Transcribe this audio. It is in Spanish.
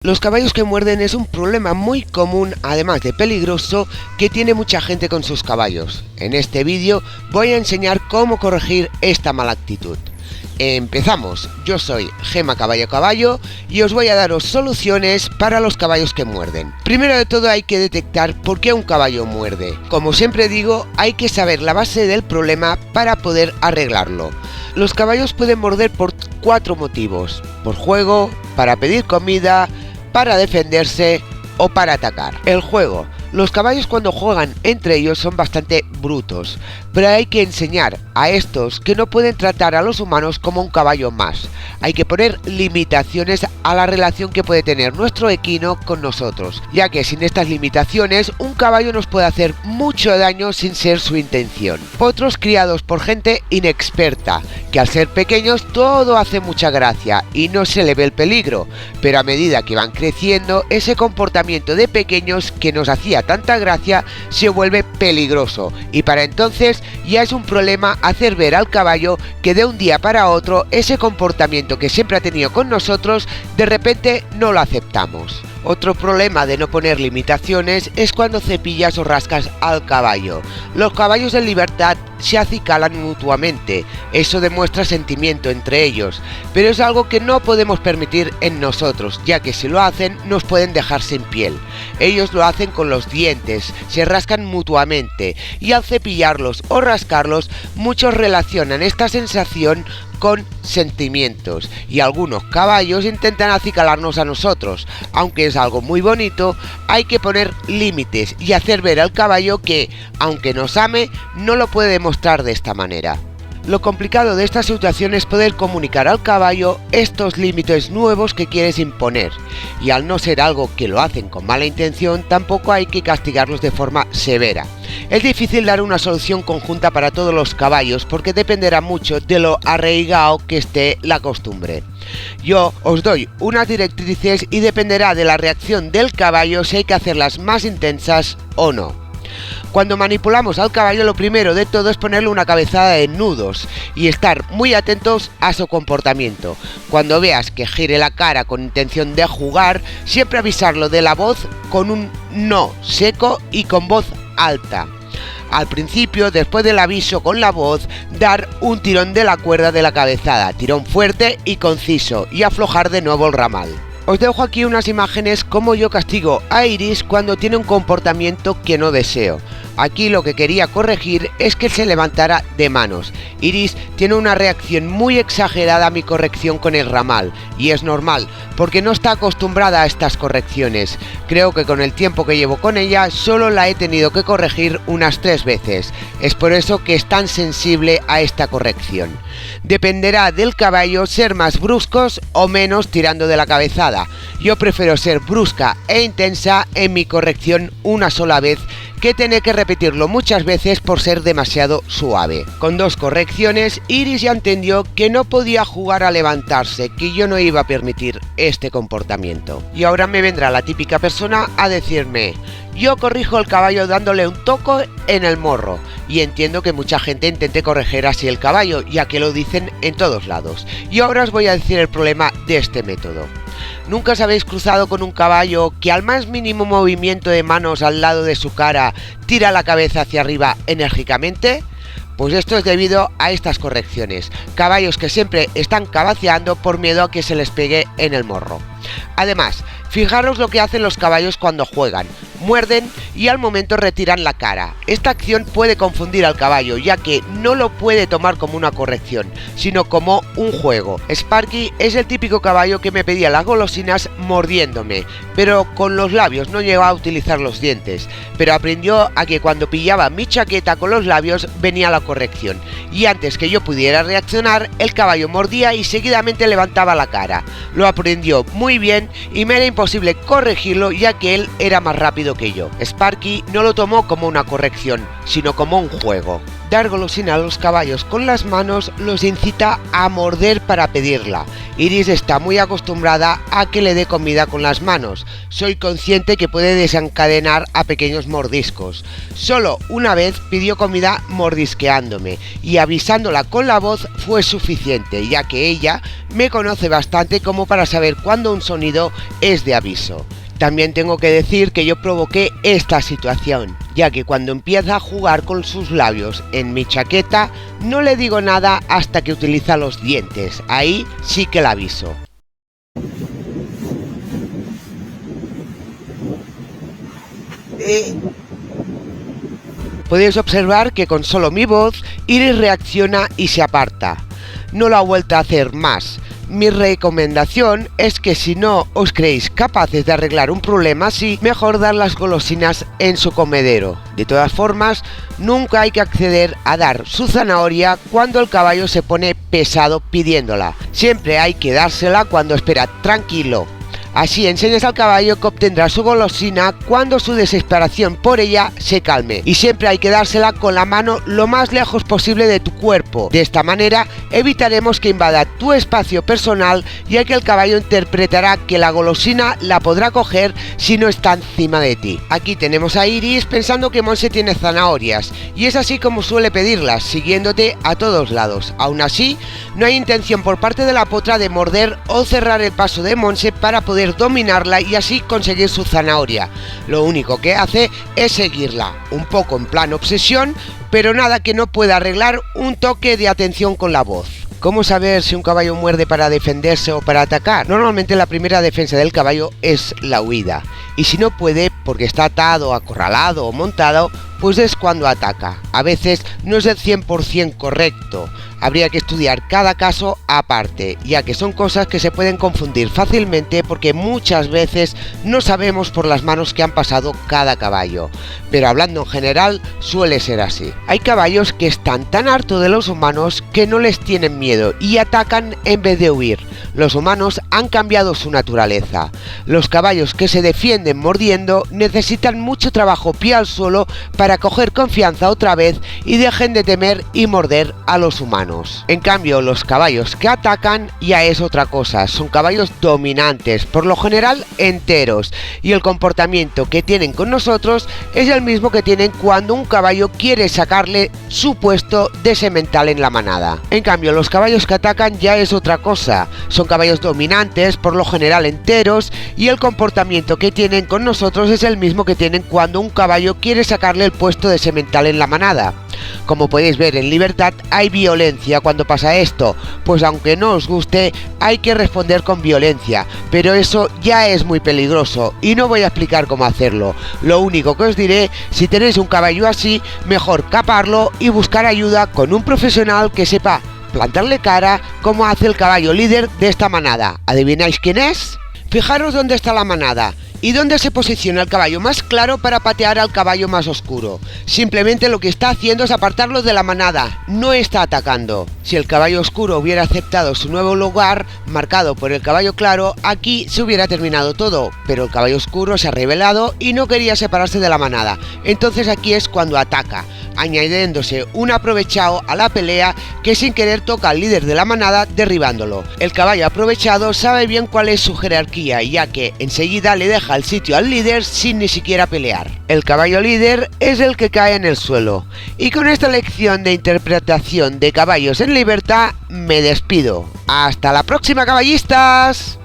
Los caballos que muerden es un problema muy común, además de peligroso, que tiene mucha gente con sus caballos. En este vídeo voy a enseñar cómo corregir esta mala actitud. Empezamos. Yo soy Gema Caballo y os voy a daros soluciones para los caballos que muerden. Primero de todo hay que detectar por qué un caballo muerde. Como siempre digo, hay que saber la base del problema para poder arreglarlo. Los caballos pueden morder por 4 motivos: por juego, para pedir comida, para defenderse o para atacar. El juego. Los caballos cuando juegan entre ellos son bastante brutos, pero hay que enseñar a estos que no pueden tratar a los humanos como un caballo más. Hay que poner limitaciones a la relación que puede tener nuestro equino con nosotros, ya que sin estas limitaciones un caballo nos puede hacer mucho daño sin ser su intención. Otros criados por gente inexperta, que al ser pequeños todo hace mucha gracia y no se le ve el peligro, pero a medida que van creciendo ese comportamiento de pequeños que nos hacía tanta gracia se vuelve peligroso, y para entonces ya es un problema hacer ver al caballo que de un día para otro ese comportamiento que siempre ha tenido con nosotros de repente no lo aceptamos. Otro problema de no poner limitaciones es cuando cepillas o rascas al caballo. Los caballos en libertad se acicalan mutuamente, eso demuestra sentimiento entre ellos, pero es algo que no podemos permitir en nosotros, ya que si lo hacen nos pueden dejar sin piel. Ellos lo hacen con los dientes, se rascan mutuamente, y al cepillarlos o rascarlos muchos relacionan esta sensación con sentimientos, y algunos caballos intentan acicalarnos a nosotros. Aunque es algo muy bonito, hay que poner límites y hacer ver al caballo que, aunque nos ame, no lo puede demostrar de esta manera. Lo complicado de esta situación es poder comunicar al caballo estos límites nuevos que quieres imponer, y al no ser algo que lo hacen con mala intención, tampoco hay que castigarlos de forma severa. Es difícil dar una solución conjunta para todos los caballos porque dependerá mucho de lo arraigado que esté la costumbre. Yo os doy unas directrices y dependerá de la reacción del caballo si hay que hacerlas más intensas o no. Cuando manipulamos al caballo, lo primero de todo es ponerle una cabezada de nudos y estar muy atentos a su comportamiento. Cuando veas que gire la cara con intención de jugar, siempre avisarlo de la voz con un no seco y con voz alta. Al principio, después del aviso con la voz, dar un tirón de la cuerda de la cabezada, tirón fuerte y conciso, y aflojar de nuevo el ramal. Os dejo aquí unas imágenes como yo castigo a Iris cuando tiene un comportamiento que no deseo. Aquí lo que quería corregir es que se levantara de manos. Iris tiene una reacción muy exagerada a mi corrección con el ramal, y es normal, porque no está acostumbrada a estas correcciones. Creo que con el tiempo que llevo con ella solo la he tenido que corregir unas 3 veces. Es por eso que es tan sensible a esta corrección. Dependerá del caballo ser más bruscos o menos tirando de la cabezada. Yo prefiero ser brusca e intensa en mi corrección una sola vez que tener que repetirlo muchas veces por ser demasiado suave. Con 2 correcciones, Iris ya entendió que no podía jugar a levantarse, que yo no iba a permitir este comportamiento. Y ahora me vendrá la típica persona a decirme: yo corrijo el caballo dándole un toque en el morro, y entiendo que mucha gente intente corregir así el caballo, ya que lo dicen en todos lados. Y ahora os voy a decir el problema de este método. ¿Nunca os habéis cruzado con un caballo que al más mínimo movimiento de manos al lado de su cara tira la cabeza hacia arriba enérgicamente? Pues esto es debido a estas correcciones. Caballos que siempre están cabeceando por miedo a que se les pegue en el morro. Además, fijaros lo que hacen los caballos cuando juegan. Muerden y al momento retiran la cara. Esta acción puede confundir al caballo, ya que no lo puede tomar como una corrección, sino como un juego. Sparky es el típico caballo que me pedía las golosinas mordiéndome, pero con los labios, no llegaba a utilizar los dientes, pero aprendió a que cuando pillaba mi chaqueta con los labios venía la corrección, y antes que yo pudiera reaccionar, el caballo mordía y seguidamente levantaba la cara. Lo aprendió muy bien y me era imposible corregirlo, ya que él era más rápido rápido que yo. Sparky no lo tomó como una corrección, sino como un juego. Dar golosina a los caballos con las manos los incita a morder para pedirla. Iris está muy acostumbrada a que le dé comida con las manos. Soy consciente que puede desencadenar a pequeños mordiscos. Solo una vez pidió comida mordisqueándome y avisándola con la voz fue suficiente, ya que ella me conoce bastante como para saber cuándo un sonido es de aviso. También tengo que decir que yo provoqué esta situación, ya que cuando empieza a jugar con sus labios en mi chaqueta, no le digo nada hasta que utiliza los dientes. Ahí sí que la aviso. Podéis observar que con solo mi voz, Iris reacciona y se aparta. No lo ha vuelto a hacer más. Mi recomendación es que si no os creéis capaces de arreglar un problema así, mejor dar las golosinas en su comedero. De todas formas, nunca hay que acceder a dar su zanahoria cuando el caballo se pone pesado pidiéndola. Siempre hay que dársela cuando espera tranquilo. Así enseñas al caballo que obtendrá su golosina cuando su desesperación por ella se calme. Y siempre hay que dársela con la mano lo más lejos posible de tu cuerpo. De esta manera evitaremos que invada tu espacio personal, ya que el caballo interpretará que la golosina la podrá coger si no está encima de ti. Aquí tenemos a Iris pensando que Monse tiene zanahorias, y es así como suele pedirlas, siguiéndote a todos lados. Aún así, no hay intención por parte de la potra de morder o cerrar el paso de Monse para poder dominarla y así conseguir su zanahoria. Lo único que hace es seguirla, un poco en plan obsesión, pero nada que no pueda arreglar un toque de atención con la voz. ¿Cómo saber si un caballo muerde para defenderse o para atacar? Normalmente la primera defensa del caballo es la huida, y si no puede porque está atado, acorralado o montado, pues es cuando ataca. A veces no es el 100% correcto, habría que estudiar cada caso aparte, ya que son cosas que se pueden confundir fácilmente porque muchas veces no sabemos por las manos que han pasado cada caballo, pero hablando en general suele ser así. Hay caballos que están tan hartos de los humanos que no les tienen miedo y atacan en vez de huir. Los humanos han cambiado su naturaleza. Los caballos que se defienden mordiendo necesitan mucho trabajo pie al suelo para coger confianza otra vez y dejen de temer y morder a los humanos. En cambio, los caballos que atacan ya es otra cosa. Son caballos dominantes, por lo general enteros, y el comportamiento que tienen con nosotros es el mismo que tienen cuando un caballo quiere sacarle su puesto de semental en la manada. En cambio, los caballos que atacan ya es otra cosa. Son caballos dominantes, por lo general enteros, y el comportamiento que tienen con nosotros es el mismo que tienen cuando un caballo quiere sacarle el puesto de semental en la manada. Como podéis ver, en libertad hay violencia cuando pasa esto, pues aunque no os guste, hay que responder con violencia, pero eso ya es muy peligroso y no voy a explicar cómo hacerlo. Lo único que os diré, si tenéis un caballo así, mejor caparlo y buscar ayuda con un profesional que sepa plantarle cara como hace el caballo líder de esta manada. ¿Adivináis quién es? Fijaros dónde está la manada y dónde se posiciona el caballo más claro para patear al caballo más oscuro. Simplemente lo que está haciendo es apartarlo de la manada, no está atacando. Si el caballo oscuro hubiera aceptado su nuevo lugar, marcado por el caballo claro, aquí se hubiera terminado todo, pero el caballo oscuro se ha rebelado y no quería separarse de la manada. Entonces aquí es cuando ataca, añadiéndose un aprovechado a la pelea que sin querer toca al líder de la manada derribándolo. El caballo aprovechado sabe bien cuál es su jerarquía, ya que enseguida le deja el sitio al líder sin ni siquiera pelear. El caballo líder es el que cae en el suelo. Y con esta lección de interpretación de caballos en libertad me despido. ¡Hasta la próxima, caballistas!